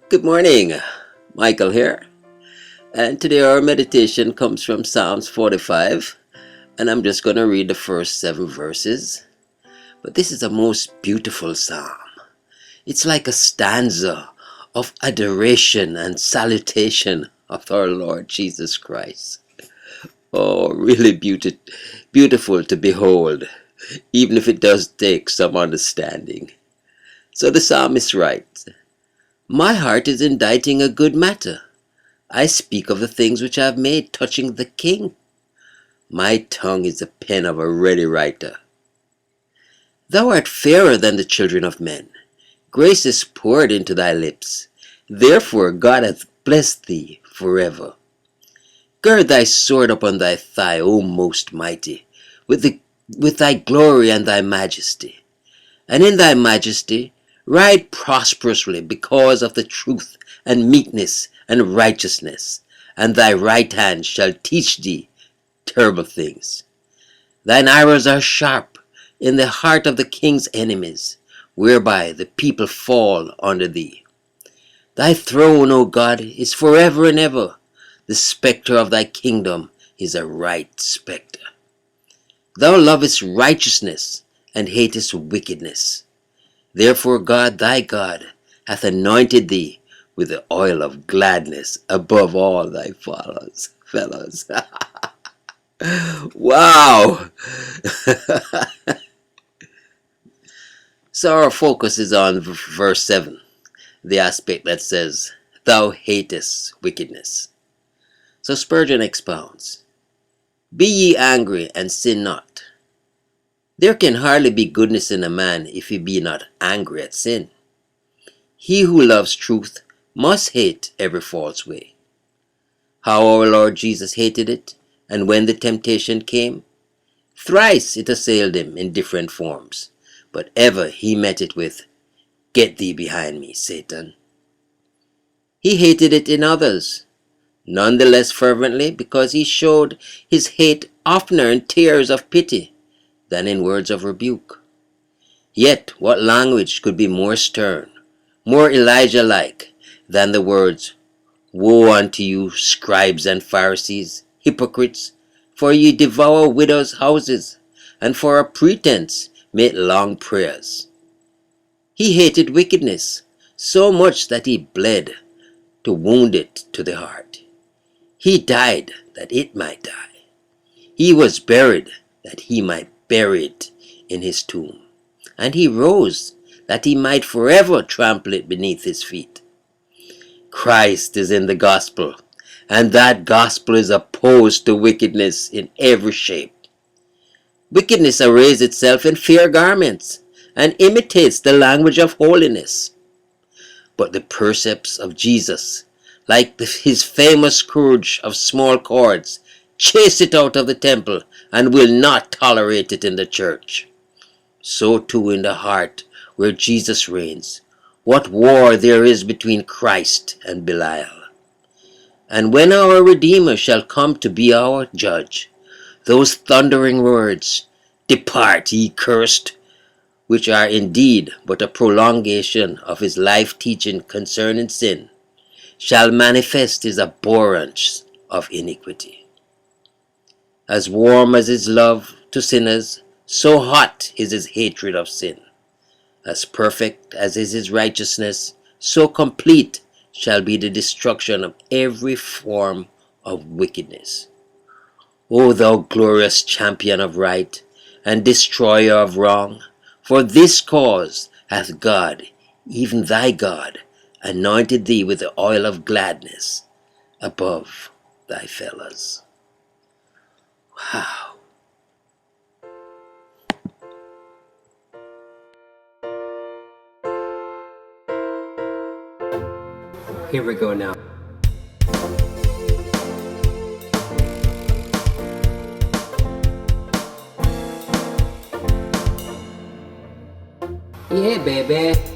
Good morning, Michael here, and today our meditation comes from Psalms 45, and I'm just going to read the first 7 verses. But this is a most beautiful psalm. It's like a stanza of adoration and salutation of our Lord Jesus Christ. Oh, really beautiful to behold, even if it does take some understanding. So the psalmist writes, "My heart is inditing a good matter. I speak of the things which I have made touching the king. My tongue is the pen of a ready writer. Thou art fairer than the children of men. Grace is poured into thy lips. Therefore God hath blessed thee forever. Gird thy sword upon thy thigh, O most mighty, with thy glory and thy majesty. And in thy majesty ride prosperously because of the truth and meekness and righteousness, and thy right hand shall teach thee terrible things. Thine arrows are sharp in the heart of the king's enemies, whereby the people fall under thee. Thy throne, O God, is forever and ever. The spectre of thy kingdom is a right spectre. Thou lovest righteousness and hatest wickedness. Therefore God, thy God, hath anointed thee with the oil of gladness above all thy fellows." Wow! So our focus is on verse 7, the aspect that says, "Thou hatest wickedness." So Spurgeon expounds, "Be ye angry and sin not. There can hardly be goodness in a man if he be not angry at sin. He who loves truth must hate every false way. How our Lord Jesus hated it, and when the temptation came, thrice it assailed him in different forms, but ever he met it with, 'Get thee behind me, Satan.' He hated it in others, none the less fervently because he showed his hate oftener in tears of pity than in words of rebuke. Yet what language could be more stern, more Elijah-like, than the words, 'Woe unto you, scribes and Pharisees, hypocrites, for ye devour widows' houses, and for a pretense make long prayers.' He hated wickedness so much that he bled to wound it to the heart. He died that it might die. He was buried that he might bury it in his tomb. And he rose that he might forever trample it beneath his feet. Christ is in the gospel, and that gospel is opposed to wickedness in every shape. Wickedness arrays itself in fair garments and imitates the language of holiness. But the precepts of Jesus, like his famous scourge of small cords, chase it out of the temple and will not tolerate it in the church. So too in the heart where Jesus reigns, what war there is between Christ and Belial. And when our Redeemer shall come to be our judge, those thundering words, 'Depart, ye cursed,' which are indeed but a prolongation of his life teaching concerning sin, shall manifest his abhorrence of iniquity. As warm as his love to sinners, so hot is his hatred of sin. As perfect as is his righteousness, so complete shall be the destruction of every form of wickedness. O thou glorious champion of right, and destroyer of wrong, for this cause hath God, even thy God, anointed thee with the oil of gladness above thy fellows." Wow. Here we go now. Yeah, baby.